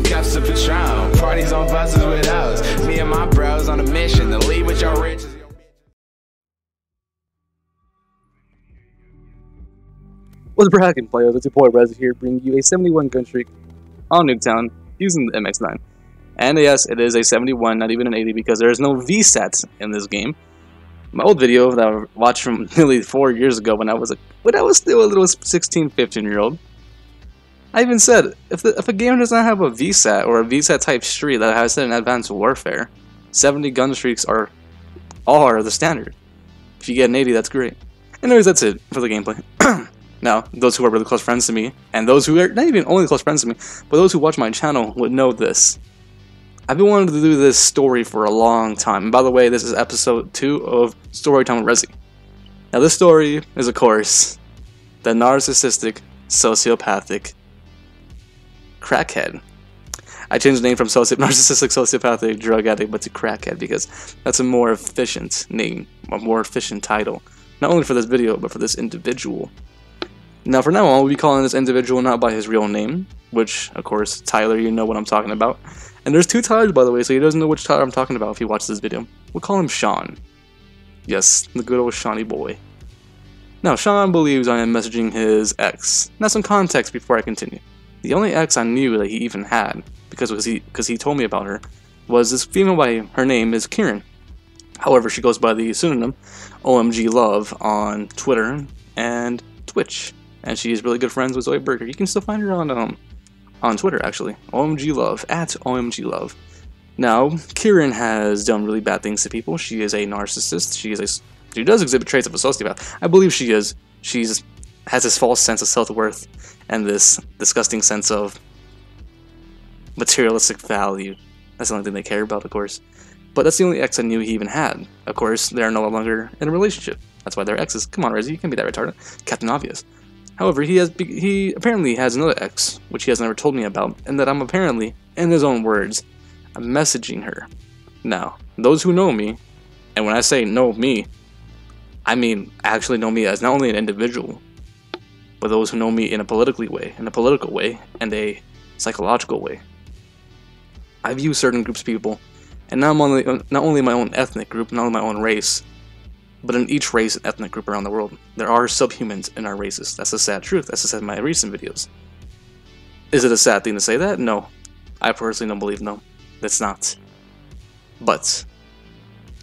cups of Patron. Parties on buses with us. Me and my bros on a mission to leave with your riches. What's cracking, players? It's your boy Rez here, bringing you a 71 gun streak on NUKETOwn using the MX9. And yes, it is a 71, not even an 80, because there is no VSATs in this game. My old video that I watched from nearly 4 years ago when I was still a little 16, 15-year-old, I even said, if a game does not have a VSAT or a VSAT type streak that has an advanced warfare, 70 gun streaks are the standard. If you get an 80, that's great. Anyways, that's it for the gameplay. Now, those who are really close friends to me, and those who are not even only close friends to me, but those who watch my channel would know this. I've been wanting to do this story for a long time. And by the way, this is episode 2 of Storytime with Rezi. Now, this story is, of course, the narcissistic, sociopathic crackhead. I changed the name from narcissistic, sociopathic, drug addict, but to crackhead because that's a more efficient name, a more efficient title. Not only for this video, but for this individual. Now, for now on, we'll be calling this individual not by his real name, which, of course, Tyler, you know what I'm talking about. And there's 2 Tylers, by the way, so he doesn't know which Tyler I'm talking about if he watches this video. We'll call him Sean. Yes, the good old Shawnee boy. Now, Sean believes I am messaging his ex. Now, some context before I continue. The only ex I knew that he even had, because he told me about her, was this female by her name is Kieran. However, she goes by the pseudonym OMG Love on Twitter and Twitch. And she is really good friends with Zoe Burger. You can still find her on Twitter, actually. OMG Love, at OMG Love. Now, Kieran has done really bad things to people. She is a narcissist. She does exhibit traits of a sociopath. I believe she is. She has this false sense of self-worth and this disgusting sense of materialistic value. That's the only thing they care about, of course. But that's the only ex I knew he even had. Of course, they're no longer in a relationship. That's why they're exes. Come on, Rezi, you can't be that retarded. Captain Obvious. However, he apparently has another ex, which he has never told me about, and that I'm apparently, in his own words, I'm messaging her. Now, those who know me, and when I say know me, I mean actually know me as not only an individual, but those who know me in a political way, and a psychological way. I view certain groups of people, and not only my own ethnic group, not only my own race, but in each race and ethnic group around the world, there are subhumans in our races. That's the sad truth. That's said in my recent videos. Is it a sad thing to say that? No. I personally don't believe no. It's not. But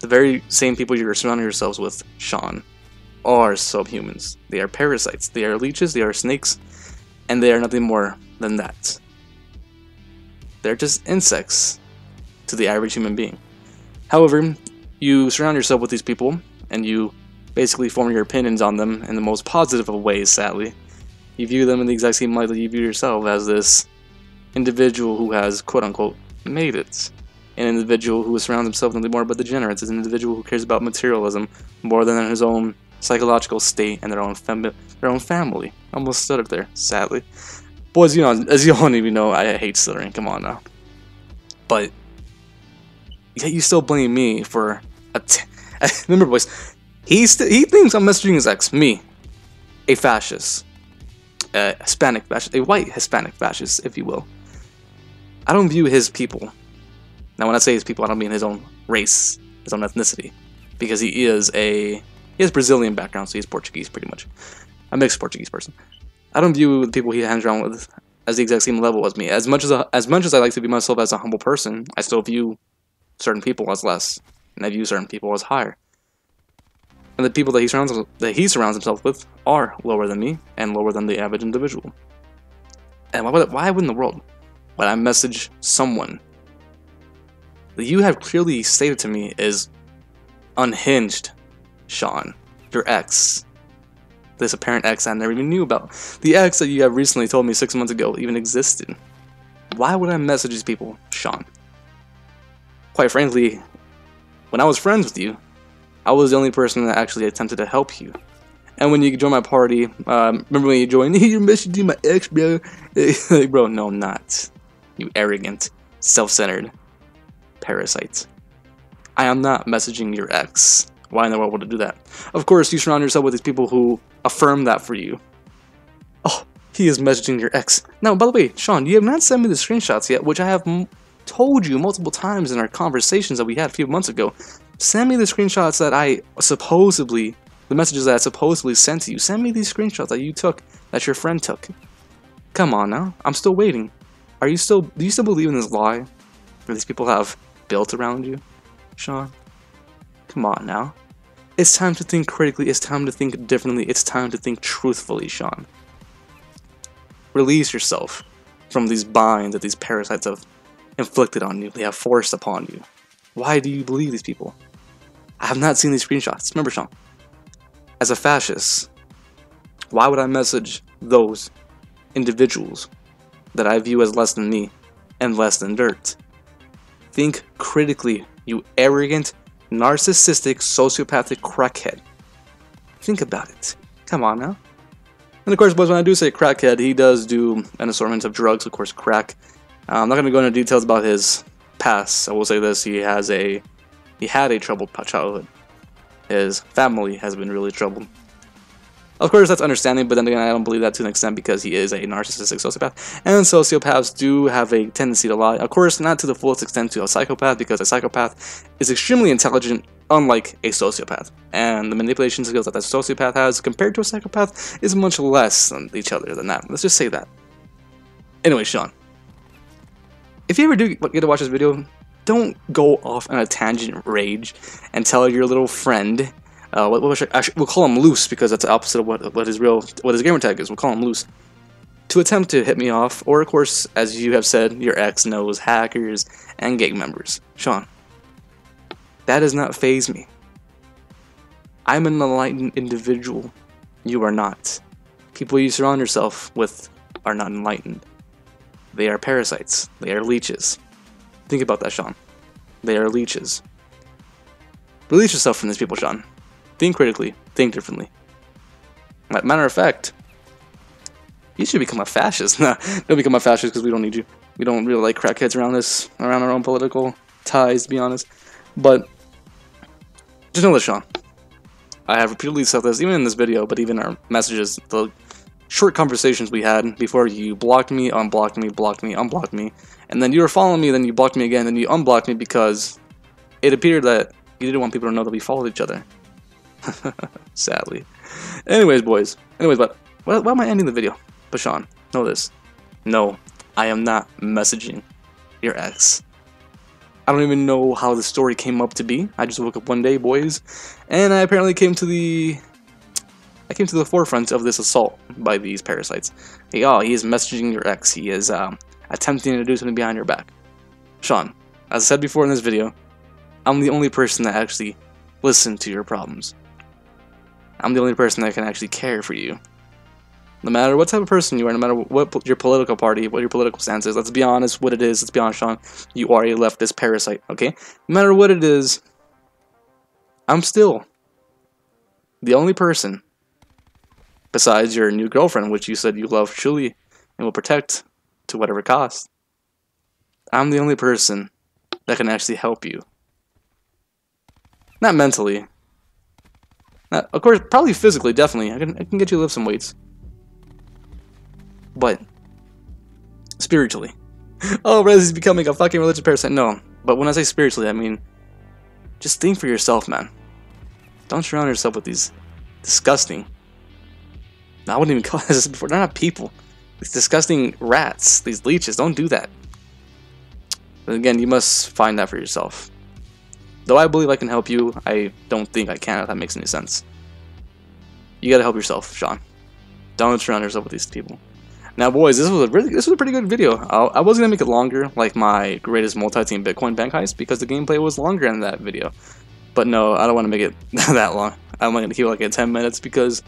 the very same people you're surrounding yourselves with, Sean, are subhumans. They are parasites. They are leeches. They are snakes. And they are nothing more than that. They're just insects to the average human being. However, you surround yourself with these people, and you basically form your opinions on them in the most positive of ways, sadly. You view them in the exact same light that you view yourself, as this individual who has, quote-unquote, made it. An individual who surrounds himself with nothing more but degenerates. Is an individual who cares about materialism more than his own psychological state and their own family. Almost stuttered there, sadly. Boys, you know, as you all need to know, I hate stuttering, come on now. But yet you still blame me for remember, boys, he thinks I'm messaging his ex, me, a fascist, a Hispanic fascist, a white Hispanic fascist, if you will. I don't view his people. Now, when I say his people, I don't mean his own race, his own ethnicity, because he has Brazilian background, so he's Portuguese, pretty much. A mixed Portuguese person. I don't view the people he hangs around with as the exact same level as me. As much as I like to view myself as a humble person, I still view certain people as less, and I view certain people as higher. And the people that he surrounds himself with are lower than me and lower than the average individual. And why in the world would I message someone that you have clearly stated to me is unhinged, Sean, your ex? This apparent ex I never even knew about. The ex that you have recently told me 6 months ago even existed. Why would I message these people, Sean? Quite frankly, when I was friends with you, I was the only person that actually attempted to help you. And when you joined my party, remember when you joined, you're messaging my ex, bro. Like, bro, no, I'm not. You arrogant, self-centered parasite. I am not messaging your ex. Why in the world would I do that? Of course, you surround yourself with these people who affirm that for you. Oh, He is messaging your ex. Now, by the way, Sean, you have not sent me the screenshots yet, which I have told you multiple times in our conversations that we had a few months ago. Send me the screenshots that the messages that I supposedly sent to you. Send me these screenshots that you took, that your friend took. Come on now, I'm still waiting. Do you still believe in this lie that these people have built around you, Sean? Come on now. It's time to think critically, it's time to think differently, it's time to think truthfully, Sean. Release yourself from these binds that these parasites have inflicted on you, they have forced upon you. Why do you believe these people? I have not seen these screenshots. Remember, Sean, as a fascist, why would I message those individuals that I view as less than me and less than dirt? Think critically, you arrogant, narcissistic, sociopathic crackhead. Think about it. Come on now. And of course, boys, when I do say crackhead, he does do an assortment of drugs, of course, crack. I'm not going to go into details about his past. I will say this, he had a troubled childhood. His family has been really troubled. Of course, that's understanding, but then again, I don't believe that to an extent because he is a narcissistic sociopath. And sociopaths do have a tendency to lie. Of course, not to the fullest extent to a psychopath, because a psychopath is extremely intelligent, unlike a sociopath. And the manipulation skills that sociopath has compared to a psychopath is much less than each other than that. Let's just say that. Anyway, Sean, if you ever do get to watch this video, don't go off on a tangent rage and tell your little friend, we'll call him Loose because that's the opposite of what his gamer tag is. We'll call him Loose. To attempt to hit me off, or of course, as you have said, your ex knows hackers and gang members. Sean, that does not faze me. I'm an enlightened individual. You are not. People you surround yourself with are not enlightened. They are parasites. They are leeches. Think about that, Sean. They are leeches. Release yourself from these people, Sean. Think critically. Think differently. Matter of fact, you should become a fascist. Nah, don't become a fascist because we don't need you. We don't really like crackheads around our own political ties, to be honest. But just know this, Sean. I have repeatedly said this, even in this video, but even our messages, the short conversations we had before you blocked me, unblocked me, blocked me, unblocked me, and then you were following me, then you blocked me again, then you unblocked me because it appeared that you didn't want people to know that we followed each other. Sadly. Anyways, boys. But why am I ending the video? But Sean, know this. No, I am not messaging your ex. I don't even know how the story came up to be. I just woke up one day, boys, and I apparently came to the forefront of this assault by these parasites. Hey, oh, he is messaging your ex. He is attempting to do something behind your back. Sean, as I said before in this video, I'm the only person that actually listened to your problems. I'm the only person that can actually care for you. No matter what type of person you are, no matter what your political party, what your political stance is, let's be honest what it is, let's be honest, Sean, you are a leftist parasite, okay? No matter what it is, I'm still the only person, besides your new girlfriend, which you said you love truly and will protect to whatever cost, I'm the only person that can actually help you. Not mentally. Not, of course, probably physically, definitely. I can get you to lift some weights. But spiritually. Oh, Rez is becoming a fucking religious parasite. No, but when I say spiritually, I mean just think for yourself, man. Don't surround yourself with these disgusting, I wouldn't even call this before, they're not people. These disgusting rats, these leeches, don't do that. But again, you must find that for yourself. Though I believe I can help you, I don't think I can, if that makes any sense. You gotta help yourself, Sean. Don't surround yourself with these people. Now, boys, this was a pretty good video. I was gonna make it longer, like my greatest multi-team Bitcoin bank heist, because the gameplay was longer in that video. But no, I don't want to make it that long. I'm gonna keep it like at 10 minutes because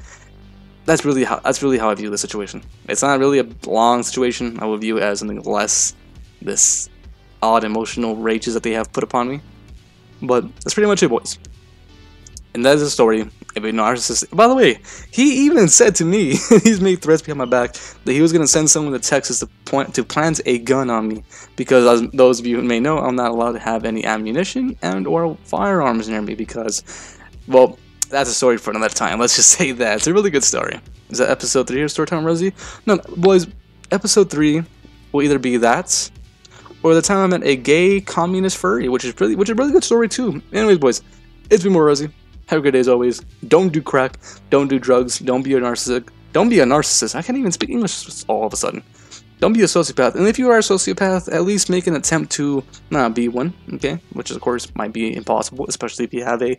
that's really how I view the situation. It's not really a long situation. I would view it as something less this odd emotional rages that they have put upon me. But that's pretty much it, boys. And that is the story of a narcissist. By the way, he even said to me, he's made threats behind my back, that he was going to send someone to Texas to plant a gun on me. Because as those of you who may know, I'm not allowed to have any ammunition and or firearms near me because, well, that's a story for another time. Let's just say that. It's a really good story. Is that episode 3 or story time, Rosie? No, boys, episode 3 will either be that, or the time I met a gay communist furry, which is really good story too. Anyways, boys, it's been more Rosie. Have a good day as always. Don't do crack. Don't do drugs. Don't be a narcissist. Don't be a narcissist. I can't even speak English all of a sudden. Don't be a sociopath. And if you are a sociopath, at least make an attempt to not be one, okay? Which, of course, might be impossible, especially if you have a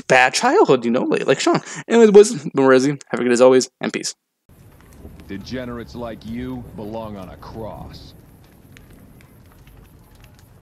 bad childhood, you know, like Sean. Anyways, boys, been more Rosie. Have a good day as always, and peace. Degenerates like you belong on a cross.